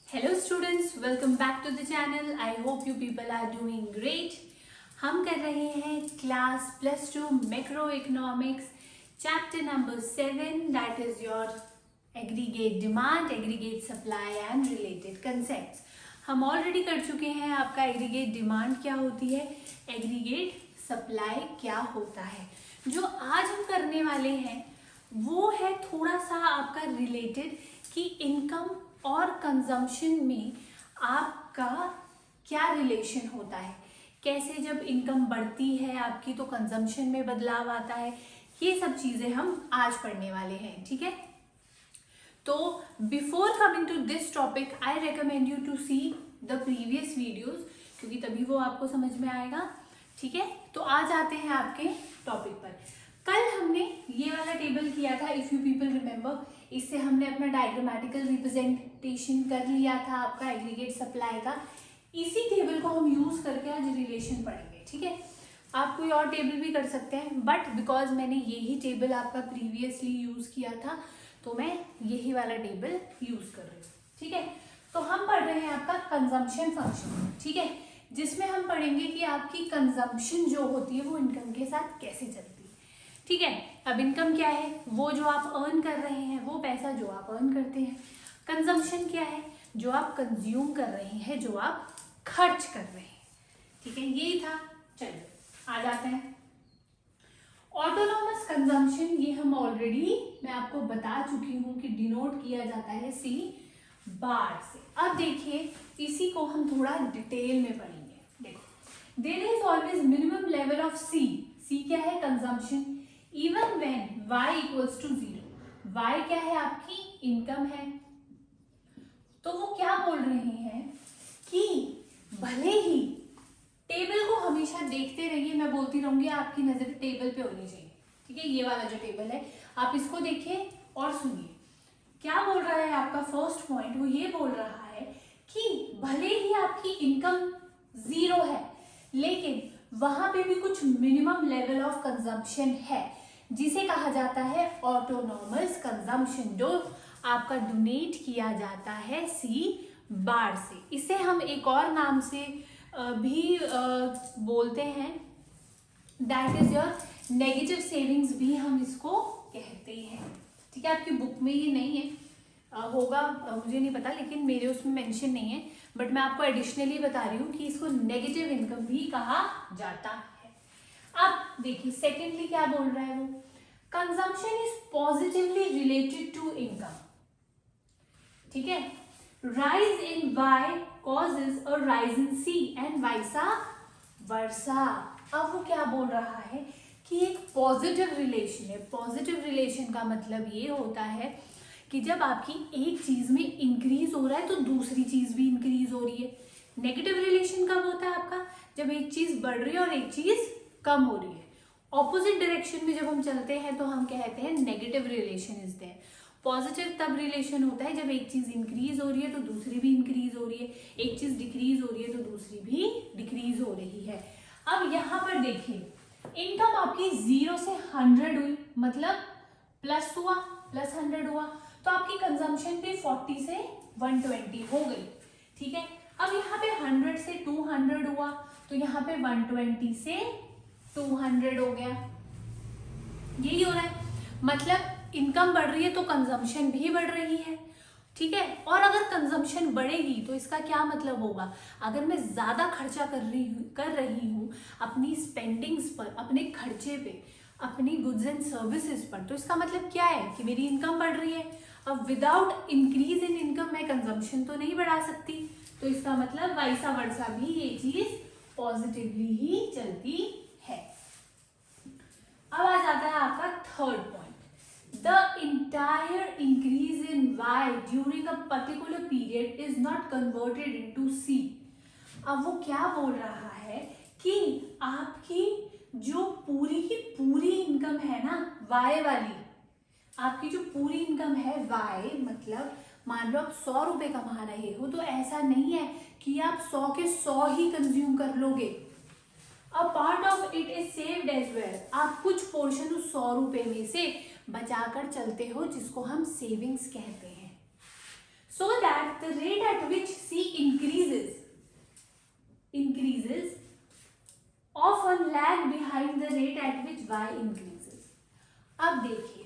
Hello students, welcome back to the channel. I hope you people are doing great. हम कर रहे हैं class +2 macro economics chapter number 7 that is your aggregate demand, aggregate supply and related concepts. हम already कर चुके हैं आपका aggregate demand क्या होती है, एग्रीगेट सप्लाई क्या होता है. जो आज हम करने वाले हैं वो है थोड़ा सा आपका रिलेटेड कि इनकम और कंजम्पशन में आपका क्या रिलेशन होता है, कैसे जब इनकम बढ़ती है आपकी तो कंजम्पशन में बदलाव आता है. ये सब चीज़ें हम आज पढ़ने वाले हैं. ठीक है, तो before coming to this topic I recommend you to see the previous videos, क्योंकि तभी वो आपको समझ में आएगा. ठीक है, तो आज आते हैं आपके टॉपिक पर. कल हमने ये वाला टेबल किया था, इफ यू पीपल रिमेंबर. इससे हमने अपना डायग्रामेटिकल रिप्रेजेंटेशन कर लिया था आपका एग्रीगेट सप्लाई का. इसी टेबल को हम यूज करके आज रिलेशन पढ़ेंगे. ठीक है, आप कोई और टेबल भी कर सकते हैं, बट बिकॉज मैंने यही टेबल आपका प्रीवियसली यूज किया था तो मैं यही वाला टेबल यूज कर रही हूँ. ठीक है, तो हम पढ़ रहे हैं आपका कंजम्पशन फंक्शन. ठीक है, जिसमें हम पढ़ेंगे कि आपकी कंजम्पशन जो होती है वो इनकम के साथ कैसे चलती है. ठीक है, अब इनकम क्या है, वो जो आप अर्न कर रहे हैं, वो पैसा जो आप अर्न करते हैं. कंजम्पशन क्या है, जो आप कंज्यूम कर रहे हैं, जो आप खर्च कर रहे हैं. ठीक है, यही था. चलिए आ जाते हैं. ऑटोनॉमस कंजम्पशन ये हम ऑलरेडी मैं आपको बता चुकी हूँ कि डिनोट किया जाता है सी बार से. अब देखिए इसी को हम थोड़ा डिटेल में पढ़ेंगे. देखो, there is always minimum level of C. C क्या है, consumption. Even when y equals to 0. y क्या है, आपकी इनकम है. तो वो क्या बोल रहे हैं कि भले ही टेबल को हमेशा देखते रहिए, मैं बोलती रहूंगी, आपकी नजर टेबल पे होनी चाहिए. ठीक है, ये वाला जो टेबल है आप इसको देखिए और सुनिए क्या बोल रहा है. आपका फर्स्ट पॉइंट वो ये बोल रहा है कि भले ही आपकी इनकम 0 है लेकिन वहां पे भी कुछ मिनिमम लेवल ऑफ कंजम्पशन है जिसे कहा जाता है ऑटोनॉमस कंजम्पशन, जो आपका डोनेट किया जाता है सी बार से. इसे हम एक और नाम से भी बोलते हैं, that is your negative savings भी हम इसको कहते हैं. ठीक है, आपकी बुक में ये नहीं है, होगा मुझे नहीं पता, लेकिन मेरे उसमें मेंशन नहीं है, बट मैं आपको एडिशनली बता रही हूँ कि इसको नेगेटिव इनकम भी कहा जाता है. अब देखिए सेकेंडली क्या बोल रहा है वो, consumption is positively related to income. ठीक है, rise in y causes a rise in c and vice versa. अब वो क्या बोल रहा है कि एक पॉजिटिव रिलेशन है. पॉजिटिव रिलेशन का मतलब ये होता है कि जब आपकी एक चीज में इंक्रीज हो रहा है तो दूसरी चीज भी इंक्रीज हो रही है. नेगेटिव रिलेशन कब होता है आपका, जब एक चीज बढ़ रही है और एक चीज कम हो रही है. ऑपोजिट डायरेक्शन में जब हम चलते हैं तो हम कहते हैं negative relation is there. Positive तब रिलेशन होता है जब एक चीज इंक्रीज हो रही है तो दूसरी भी इंक्रीज हो रही है, एक चीज डिक्रीज हो रही है तो दूसरी भी डिक्रीज हो रही है. अब यहाँ पर देखिए इनकम आपकी 0 से 100 हुई, मतलब प्लस हुआ, प्लस 100 हुआ, तो आपकी कंजम्पशन भी 40 से 120 हो गई. ठीक है, अब यहाँ पे 100 से 200 हुआ तो यहाँ पे 120 से 200 हो गया. यही हो रहा है, मतलब इनकम बढ़ रही है तो कंजम्पशन भी बढ़ रही है. ठीक है, और अगर कंजम्पशन बढ़ेगी तो इसका क्या मतलब होगा, अगर मैं ज्यादा खर्चा कर रही हूँ अपनी स्पेंडिंग्स पर, अपने खर्चे पे, अपनी गुड्स एंड सर्विसेज पर, तो इसका मतलब क्या है कि मेरी इनकम बढ़ रही है. अब विदाउट इंक्रीज इन इनकम मैं कंजम्पशन तो नहीं बढ़ा सकती, तो इसका मतलब वाइसा वर्सा भी ये चीज पॉजिटिवली ही चलती है. अब आ जाता है आपका third point, the entire increase in y during a particular period is not converted into c. अब वो क्या बोल रहा है कि आपकी जो पूरी की पूरी इनकम है ना y वाली, आपकी जो पूरी इनकम है y, मतलब मान लो आप 100 रुपए कमा रहे हो तो ऐसा नहीं है कि आप 100 के 100 ही कंज्यूम कर लोगे. A part of it is saved as well. आप कुछ पोर्शन उस 100 रुपए में से बचाकर चलते हो जिसको हम सेविंग्स कहते हैं. so that the rate at which C increases often lag behind the rate at which Y increases. अब देखिए,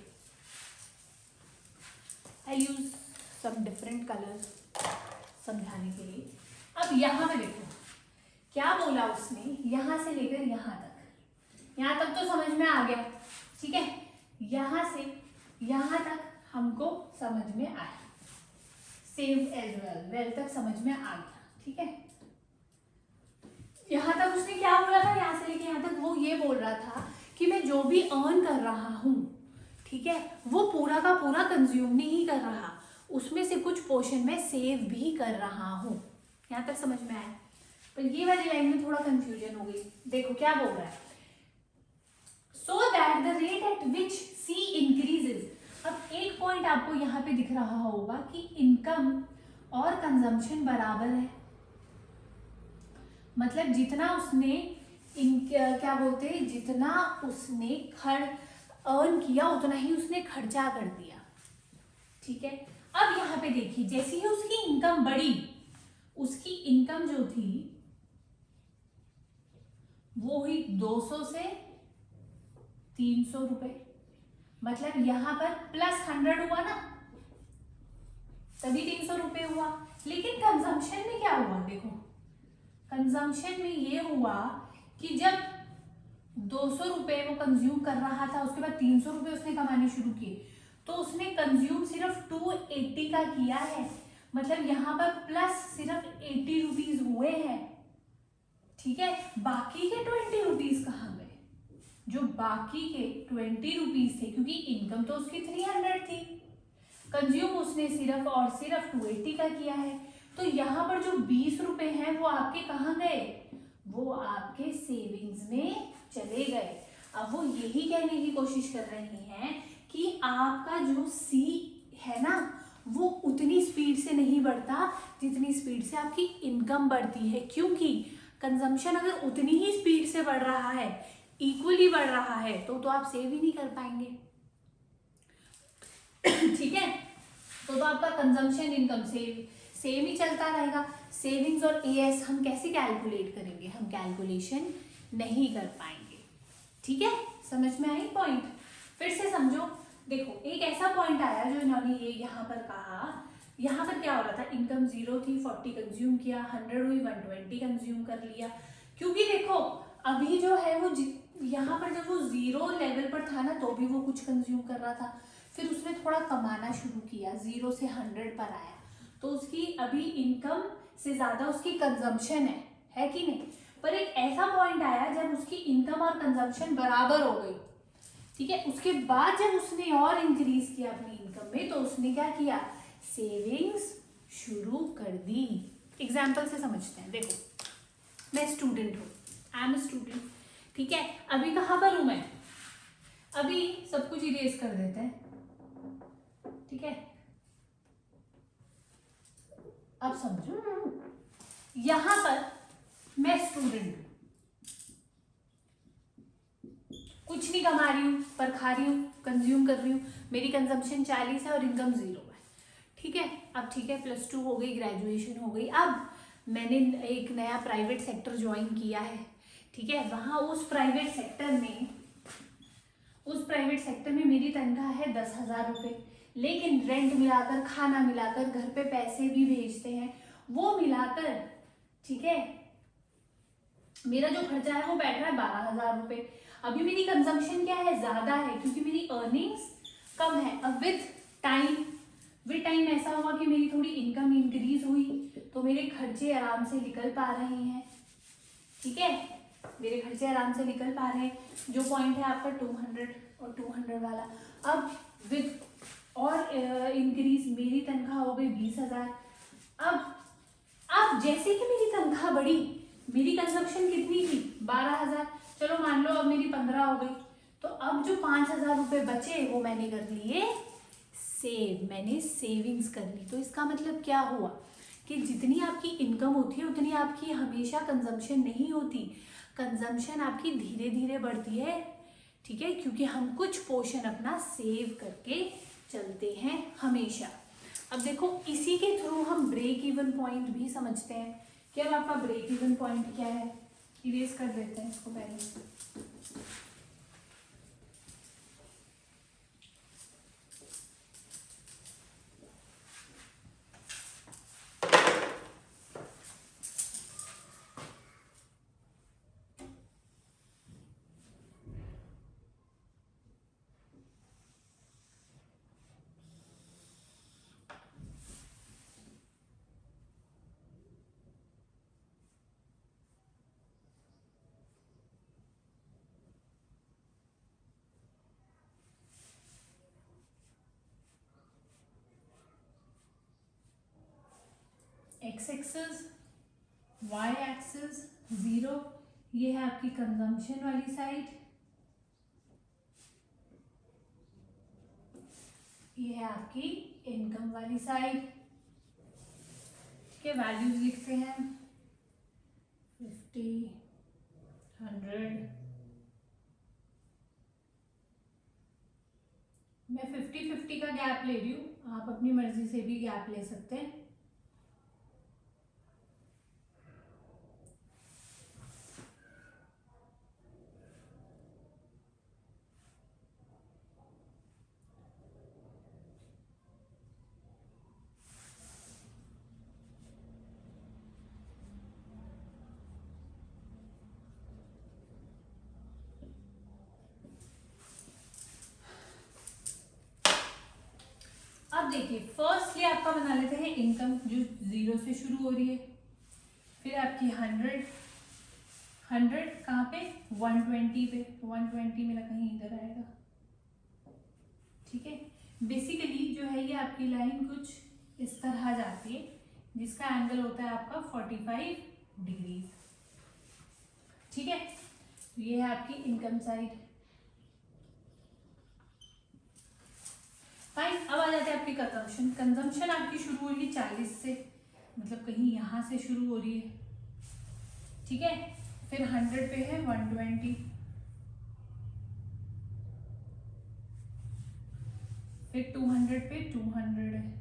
I use some different colors समझाने के लिए. अब यहाँ पे देखो क्या बोला उसने, यहाँ से लेकर यहाँ तक तो समझ में आ गया, ठीक है. यहाँ से यहाँ तक हमको समझ में आया, सेम एज वेल तक समझ में आ गया, ठीक है. यहाँ तक उसने क्या बोला था, यहाँ से लेके यहाँ तक वो ये बोल रहा था कि मैं जो भी अर्न कर रहा हूँ, ठीक है, वो पूरा का पूरा कंज्यूम नहीं कर रहा, उसमें से कुछ पोर्शन में सेव भी कर रहा हूँ. यहाँ तक समझ में आया. पर ये वाली लाइन में थोड़ा कंफ्यूजन हो गई. देखो क्या बोल रहा है, so that the rate at which C increases. अब एक पॉइंट आपको यहाँ पे दिख रहा होगा कि इनकम और कंजम्पशन बराबर है. मतलब जितना उसने क्या बोलते हैं, जितना उसने अर्न किया उतना ही उसने खर्चा कर दिया, ठीक है. अब यहाँ पे देखिए, जैसे ही उसकी इनकम बढ़ी, उसकी इनकम जो थी वो हुई 200 से 300 रुपए. मतलब यहाँ पर +100 हुआ ना, तभी 300 रुपए हुआ. लेकिन कंजम्पशन में क्या हुआ, देखो कंजम्पशन में ये हुआ कि जब 200 रुपए वो कंज्यूम कर रहा था, उसके बाद 300 रुपए उसने कमाने शुरू किए, तो उसने कंज्यूम सिर्फ 280 का किया है. मतलब यहाँ पर प्लस सिर्फ 80 रुपीज हुए हैं, ठीक है. बाकी के 20 रुपीज कहाँ गए, जो बाकी के 20 रुपीज थे, क्योंकि इनकम तो उसकी 300 थी, कंज्यूम उसने सिर्फ और सिर्फ 280 का किया है. तो यहाँ पर जो 20 रुपए हैं वो आपके कहाँ गए, वो आपके सेविंग्स में चले गए. अब वो यही कहने की कोशिश कर रही हैं कि आपका जो सी है ना, वो उतनी स्पीड से नहीं बढ़ता जितनी स्पीड से आपकी इनकम बढ़ती है. क्योंकि कंजम्पशन अगर उतनी ही स्पीड से बढ़ रहा है, इक्वली बढ़ रहा है, तो आप सेव ही नहीं कर पाएंगे, ठीक है. तो आपका कंजम्पशन इनकम सेम ही चलता रहेगा. सेविंग्स और एएस हम कैसे कैलकुलेट करेंगे, हम कैलकुलेशन नहीं कर पाएंगे, ठीक है. समझ में आई पॉइंट. फिर से समझो. देखो एक ऐसा पॉइंट आया जो इन्होंने ये यहाँ पर कहा, यहाँ पर क्या हो रहा था, इनकम 0 थी, 40 कंज्यूम किया, 100 हुई, 120 कंज्यूम कर लिया. क्योंकि देखो अभी जो है वो यहाँ पर जब वो 0 लेवल पर था ना, तो भी वो कुछ कंज्यूम कर रहा था. फिर उसने थोड़ा कमाना शुरू किया, 0 से 100 पर आया, तो उसकी अभी इनकम से ज्यादा उसकी कंजम्पशन है कि नहीं. पर एक ऐसा पॉइंट आया जब उसकी इनकम और कंजम्पशन बराबर हो गई, ठीक है. उसके बाद जब उसने और इंक्रीज किया अपनी इनकम में, तो उसने क्या किया, सेविंग्स शुरू कर दी. एग्जाम्पल से समझते हैं. देखो मैं स्टूडेंट हूँ, आई एम स्टूडेंट, ठीक है. अभी कहाँ पर हूं मैं, अभी सब कुछ इरेज कर देते हैं, ठीक है. अब समझो, यहां पर मैं स्टूडेंट हूं, कुछ नहीं कमा रही हूं, पर खा रही हूं, कंज्यूम कर रही हूं. मेरी कंजम्पशन 40 है और इनकम 0 है, ठीक है. अब ठीक है, +2 हो गई, ग्रेजुएशन हो गई. अब मैंने एक नया प्राइवेट सेक्टर ज्वाइन किया है, ठीक है. वहां उस प्राइवेट सेक्टर में मेरी तनख्वाह है 10,000 रुपये. लेकिन रेंट मिलाकर, खाना मिलाकर, घर पे पैसे भी भेजते हैं, वो मिलाकर, ठीक है, मेरा जो खर्चा है वो बैठ रहा है 12,000 रुपये. अभी मेरी कंजम्पशन क्या है, ज्यादा है, क्योंकि मेरी अर्निंग्स कम है. अब विद टाइम ऐसा हुआ कि मेरी थोड़ी इनकम इंक्रीज हुई, तो मेरे खर्चे आराम से निकल पा रहे हैं, ठीक है. मेरे खर्चे आराम से निकल पा रहे हैं. जो पॉइंट है आपका 200 और 200 वाला. अब विद और इंक्रीज मेरी तनख्वाह हो गई 20,000. अब जैसे कि मेरी तनख्वाह बढ़ी, मेरी कंजम्पशन कितनी थी, 12,000. चलो मान लो अब मेरी 15 हो गई, तो अब जो 5,000 रुपये बचे वो मैंने कर लिए सेव, मैंने सेविंग्स कर ली. तो इसका मतलब क्या हुआ कि जितनी आपकी इनकम होती है उतनी आपकी हमेशा कंजम्पशन नहीं होती. कंजम्पशन आपकी धीरे धीरे बढ़ती है, ठीक है, क्योंकि हम कुछ पोर्शन अपना सेव करके चलते हैं हमेशा. अब देखो इसी के थ्रू हम ब्रेक इवन पॉइंट भी समझते हैं कि अब आपका ब्रेक इवन पॉइंट क्या है। इरेज कर देते हैं इसको पहले। एक्स एक्सिस, वाई एक्सिस 0, ये है आपकी कंजम्पशन वाली साइड, ये है आपकी इनकम वाली साइड। ठीक है, वैल्यूज लिखते हैं 50, 100। मैं 50-50 का गैप ले रही हूँ, आप अपनी मर्जी से भी गैप ले सकते हैं। अब देखिए फर्स्टली आपका बना लेते हैं इनकम जो 0 से शुरू हो रही है, फिर आपकी 100 कहाँ पे 120 पे, 120 मेरा कहीं इधर आएगा। ठीक है, बेसिकली जो है ये आपकी लाइन कुछ इस तरह जाती है जिसका एंगल होता है आपका 45 डिग्री। ठीक है, ये है आपकी इनकम साइड। फाइन, अब आ जाते हैं आपकी कंजम्पशन। कंजम्पशन आपकी शुरू हो रही है 40 से, मतलब कहीं यहां से शुरू हो रही है। ठीक है, फिर 100 पे है 120, फिर 200 पे 200 है,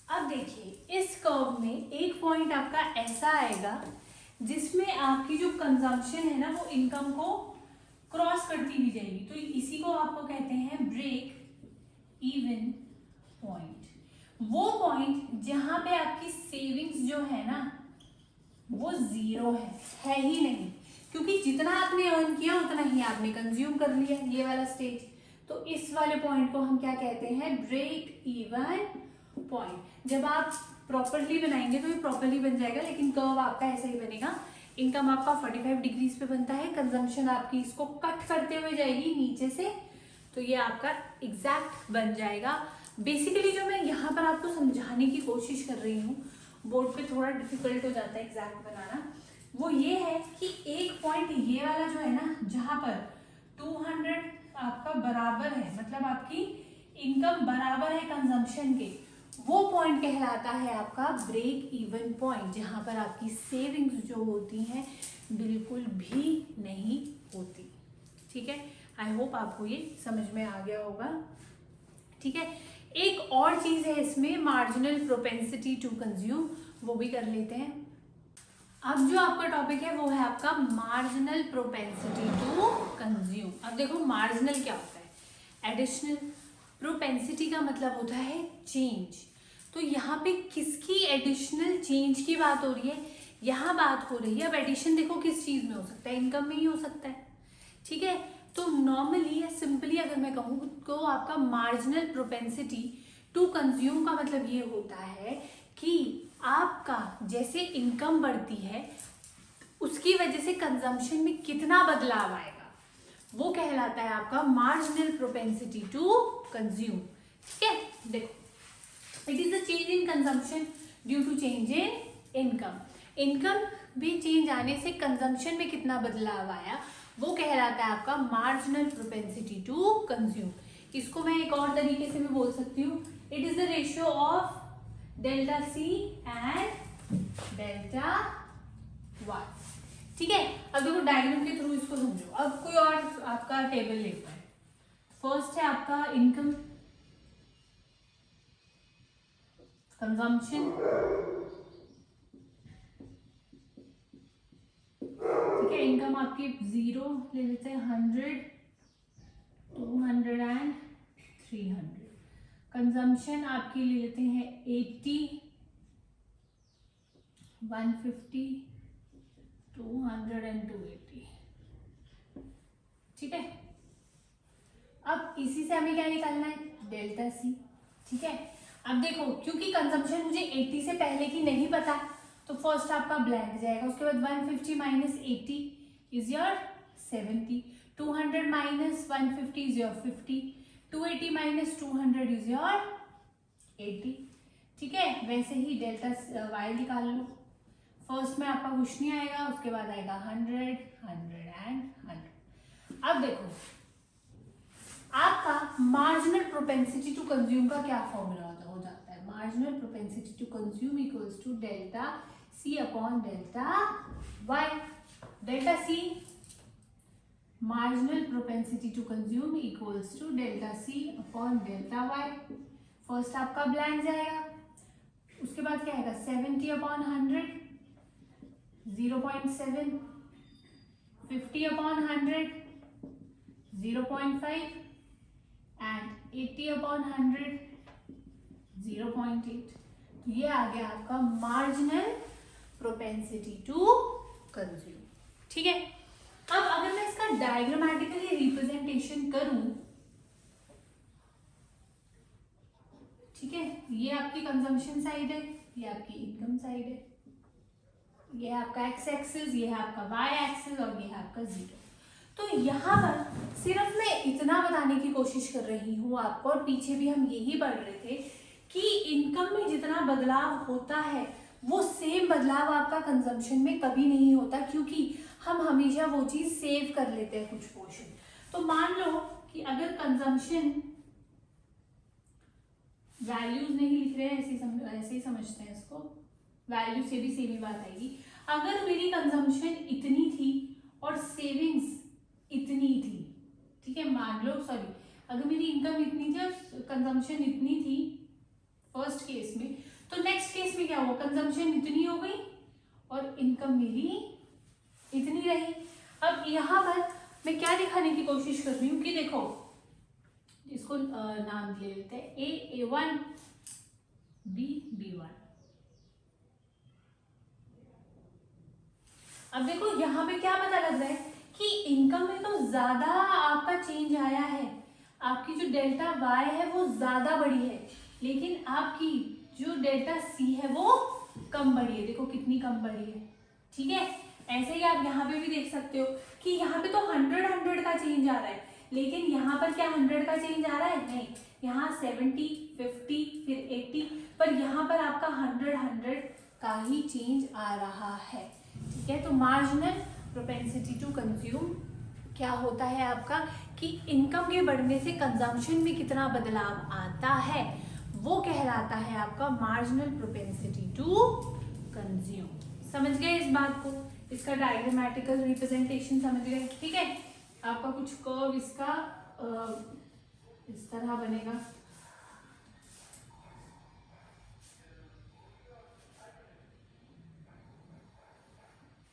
अब देखिए इस कर्व में एक पॉइंट आपका ऐसा आएगा जिसमें आपकी जो कंजम्पशन है ना वो इनकम को क्रॉस करती भी जाएगी, तो इसी को आपको कहते हैं ब्रेक इवन पॉइंट। वो पॉइंट जहां पे आपकी सेविंग्स जो है ना वो 0 है ही नहीं, क्योंकि जितना आपने अर्न किया उतना ही आपने कंज्यूम कर लिया, ये वाला स्टेज। तो इस वाले पॉइंट को हम क्या कहते हैं, ब्रेक इवन पॉइंट। जब आप प्रॉपरली बनाएंगे तो ये प्रॉपरली बन जाएगा, लेकिन कर्व आपका ऐसा ही बनेगा। इनकम आपका 45 डिग्रीज पे बनता है, कंजम्पशन आपकी इसको कट करते हुए जाएगी नीचे से, तो ये आपका एग्जैक्ट बन जाएगा। बेसिकली जो मैं यहाँ पर आपको समझाने की कोशिश कर रही हूँ, बोर्ड पे थोड़ा डिफिकल्ट हो जाता है एग्जैक्ट बनाना, वो ये है कि एक पॉइंट ये वाला जो है ना जहाँ पर 200 आपका बराबर है, मतलब आपकी इनकम बराबर है कंजम्पशन के, वो पॉइंट कहलाता है आपका ब्रेक इवन पॉइंट, जहां पर आपकी सेविंग्स जो होती हैं बिल्कुल भी नहीं होती। ठीक है, आई होप आपको ये समझ में आ गया होगा। ठीक है, एक और चीज है इसमें, मार्जिनल प्रोपेंसिटी टू कंज्यूम, वो भी कर लेते हैं। अब जो आपका टॉपिक है वो है आपका मार्जिनल प्रोपेंसिटी टू कंज्यूम। अब देखो मार्जिनल क्या होता है, एडिशनल, प्रोपेंसिटी का मतलब होता है चेंज। तो यहाँ पे किसकी एडिशनल चेंज की बात हो रही है, यहाँ बात हो रही है। अब एडिशन देखो किस चीज में हो सकता है, इनकम में ही हो सकता है। ठीक है, तो नॉर्मली या सिंपली अगर मैं कहूँ तो आपका मार्जिनल प्रोपेंसिटी टू कंज्यूम का मतलब ये होता है कि आपका जैसे इनकम बढ़ती है उसकी वजह से कंजम्पशन में कितना बदलाव आएगा, वो कहलाता है आपका मार्जिनल प्रोपेंसिटी टू कंज्यूम। ठीक है, देखो it is the change in consumption due to change in income. Income भी चेंज आने से कंजम्पशन में कितना बदलाव आया वो कहलाता है आपका मार्जिनल प्रोपेंसिटी टू कंज्यूम। इसको मैं एक और तरीके से भी बोल सकती हूँ, it is the ratio of delta C and delta Y. ठीक है, अब देखो डायग्राम के थ्रू इसको समझो। अब कोई और आपका टेबल लेता है। फर्स्ट है आपका इनकम, कंजम्पशन, ठीक है। इनकम आपकी 0 ले लेते हैं, 100, 200 एंड 300। कंजम्पशन आपकी ले लेते हैं 80, 150, 200 एंड 280। ठीक है, अब इसी से हमें क्या निकालना है, डेल्टा सी। ठीक है, अब देखो क्योंकि कंजम्पशन मुझे 80 से पहले की नहीं पता, तो फर्स्ट आपका ब्लैंक जाएगा। उसके बाद 150 minus 80 is your 70, 200 minus 150 is your 50, 280 minus 200 is your 80। ठीक है, वैसे ही डेल्टा वाई निकाल लो। फर्स्ट में आपका कुछ नहीं आएगा, उसके बाद आएगा 100, 100 एंड 100। अब देखो आपका मार्जिनल प्रोपेंसिटी टू कंज्यूम का क्या फॉर्मूला हो जाता है, marginal propensity to consume equals to delta C upon delta Y. Delta C marginal propensity to consume equals to delta C upon delta Y. First आपका blank जाएगा, उसके बाद क्या आएगा 70 अपॉन 100, 0.7, 50 अपॉन 100, 0.5 एंड 80 अपॉन 100, 0.8। तो ये आ गया आपका मार्जिनल प्रोपेंसिटी टू कंज्यूम। ठीक है, अब अगर मैं इसका डायग्रामेटिकली रिप्रेजेंटेशन करूं, ठीक है, ये आपकी कंजम्पशन साइड है, ये आपकी इनकम साइड है, ये है आपका एक्स एक्सिस, ये है आपका वाई एक्सिस और ये है आपका जीरो। तो यहाँ पर सिर्फ मैं इतना बताने की कोशिश कर रही हूँ आपको, और पीछे भी हम यही पढ़ रहे थे कि इनकम में जितना बदलाव होता है वो सेम बदलाव आपका कंजम्पशन में कभी नहीं होता, क्योंकि हम हमेशा वो चीज सेव कर लेते हैं कुछ पोर्शन। तो मान लो कि अगर कंजम्पशन वैल्यूज नहीं लिख रहे हैं, ऐसे ही समझते हैं इसको, वैल्यू से भी सेम ही बात आएगी। अगर मेरी कंजम्पशन इतनी थी और सेविंग्स इतनी थी, ठीक है, मान लो सॉरी, अगर मेरी इनकम इतनी थी और कंजम्पशन इतनी थी फर्स्ट केस में, तो नेक्स्ट केस में क्या हुआ, कंजम्पशन इतनी हो गई और इनकम मेरी इतनी रही। अब यहाँ पर मैं क्या दिखाने की कोशिश कर रही हूँ कि देखो, इसको नाम ले लेते हैं A1, B1। अब देखो यहाँ पे क्या पता लग रहा है कि इनकम में तो ज्यादा आपका चेंज आया है, आपकी जो डेल्टा वाई है वो ज्यादा बड़ी है, लेकिन आपकी जो डेल्टा सी है वो कम बड़ी है। देखो कितनी कम बड़ी है। ठीक है, ऐसे ही आप यहाँ पे भी देख सकते हो कि यहाँ पे तो 100 का चेंज आ रहा है, लेकिन यहाँ पर क्या 100 का चेंज आ रहा है, नहीं, यहाँ 70, 50 फिर 80, पर यहाँ पर आपका 100 का ही चेंज आ रहा है। ठीक है, तो मार्जिनल प्रोपेंसिटी टू कंज्यूम क्या होता है आपका कि इनकम के बढ़ने से कंजम्पशन में कितना बदलाव आता है, वो कहलाता है आपका मार्जिनल प्रोपेंसिटी टू कंज्यूम। समझ गए इस बात को, इसका डायग्रामेटिकल रिप्रेजेंटेशन समझ गए। ठीक है, आपका कुछ कर्व इसका इस तरह बनेगा।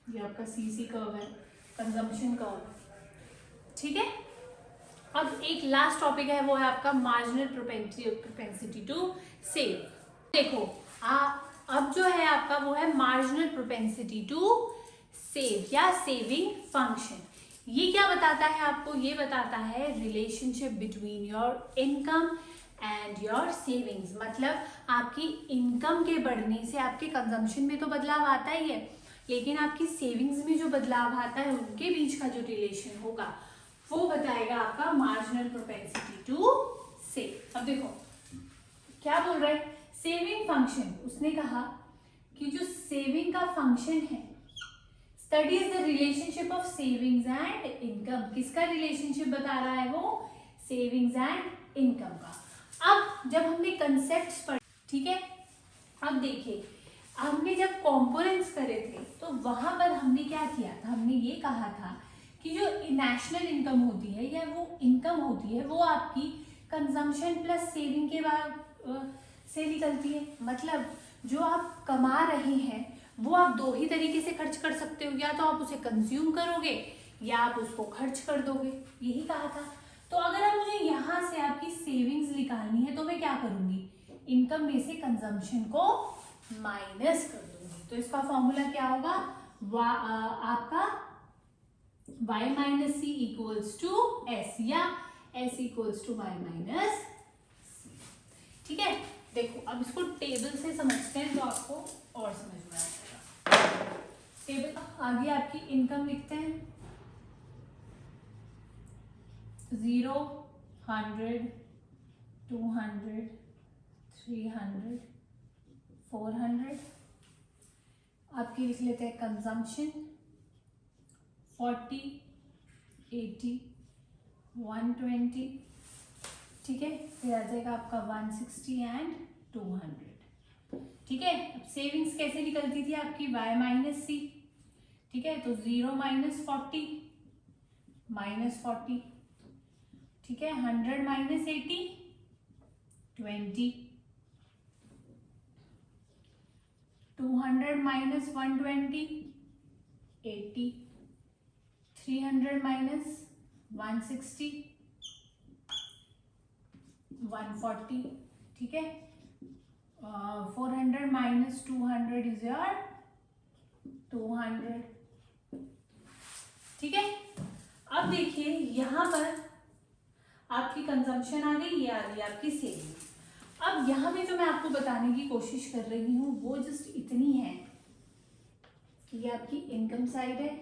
ये आपका सीसी कर्व है, कंजम्पशन कर्व। ठीक है, अब एक लास्ट टॉपिक है, वो है आपका मार्जिनल प्रोपेंसिटी टू सेव। देखो अब जो है आपका वो है मार्जिनल प्रोपेंसिटी टू सेव या सेविंग फंक्शन। ये क्या बताता है आपको, ये बताता है relationship between your income and your savings. मतलब आपकी इनकम के बढ़ने से आपके कंजम्पशन में तो बदलाव आता ही है, लेकिन आपकी सेविंग्स में जो बदलाव आता है उनके बीच का जो रिलेशन होगा वो बताएगा आपका मार्जिनल प्रोपेंसिटी टू सेव। अब देखो क्या बोल रहा है, सेविंग फंक्शन। उसने कहा कि जो सेविंग का फंक्शन है studies the relationship of savings and income. किसका रिलेशनशिप बता रहा है वो? सेविंग्स एंड इनकम का। अब जब हमने कंसेप्ट्स पढ़े, ठीक है, अब देखिए हमने जब कॉम्पोनेंट्स करे थे तो वहां पर हमने क्या किया था, हमने ये कहा था कि जो नेशनल इनकम होती है या वो इनकम होती है वो आपकी कंजम्पशन प्लस सेविंग के बाद से निकलती है। मतलब जो आप कमा रहे हैं वो आप दो ही तरीके से खर्च कर सकते हो, या तो आप उसे कंज्यूम करोगे या आप उसको खर्च कर दोगे, यही कहा था। तो अगर अब मुझे यहाँ से आपकी सेविंग्स निकालनी है तो मैं क्या करूंगी, इनकम में से कंजम्पशन को माइनस कर दूंगी। तो इसका फॉर्मूला क्या होगा, आपका y minus C equals to S, या s equals to y minus C. ठीक है, देखो अब इसको टेबल से समझते हैं तो आपको और समझ में आ जाएगा। टेबल आगे आपकी इनकम लिखते हैं, 0, 100, 200, 300, 400। आपकी लिख लेते हैं कंजम्पशन 40, 80, 120, ठीक है, फिर आ जाएगा आपका 160 एंड 200। ठीक है, अब सेविंग्स कैसे निकलती थी आपकी, y माइनस सी। ठीक है, तो 0 माइनस 40 माइनस 40, ठीक है, 100 माइनस 80 20, 200 माइनस 120 80, 300 माइनस 160 140, ठीक है, 400 माइनस 200 इज योर 200। ठीक है, अब देखिए यहाँ पर आपकी कंजम्पशन आ गई, ये आ गई आपकी सेविंग। अब यहाँ पे जो मैं आपको बताने की कोशिश कर रही हूँ वो जस्ट इतनी है कि ये आपकी इनकम साइड है,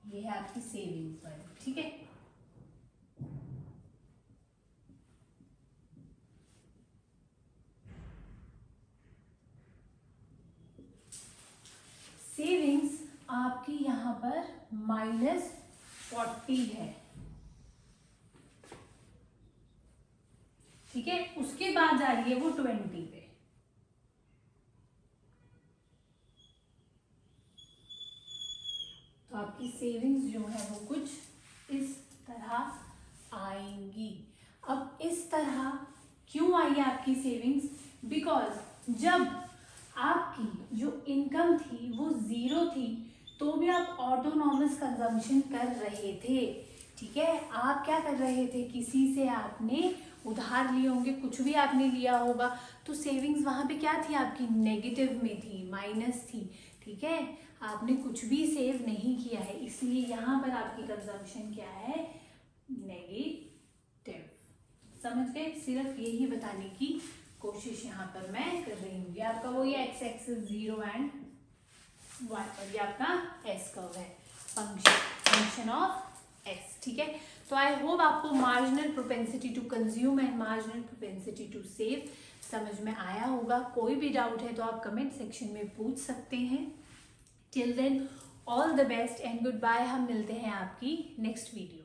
ये है आपकी सेविंग साइड। ठीक है, सेविंग्स आपकी यहाँ पर -40 है। ठीक है, उसके बाद जा रही है वो 20 पे। तो आपकी सेविंग्स जो है वो कुछ इस तरह आएंगी। अब इस तरह क्यों आई आपकी सेविंग्स, बिकॉज जब आपकी जो इनकम थी वो 0 थी तो भी आप ऑटोनॉमस कंजम्पशन कर रहे थे। ठीक है, आप क्या कर रहे थे, किसी से आपने उधार लिए होंगे, कुछ भी आपने लिया होगा, तो सेविंग्स वहां पे क्या थी आपकी, नेगेटिव में थी, माइनस थी। ठीक है, आपने कुछ भी सेव नहीं किया है, इसलिए यहाँ पर आपकी कंजम्पशन क्या है, नेगेटिव। समझ गए, सिर्फ यही बताने की कोशिश यहाँ पर मैं कर रही हूँ। ये आपका वही एक्स एक्सिस 0 एंड वाई पर, ये आपका एस कर्व है, फंक्शन ऑफ एस। ठीक है, तो आई होप आपको marginal propensity to consume and marginal propensity to save समझ में आया होगा। कोई भी डाउट है तो आप कमेंट सेक्शन में पूछ सकते हैं। Till then all the best and good bye. हम मिलते हैं आपकी नेक्स्ट वीडियो।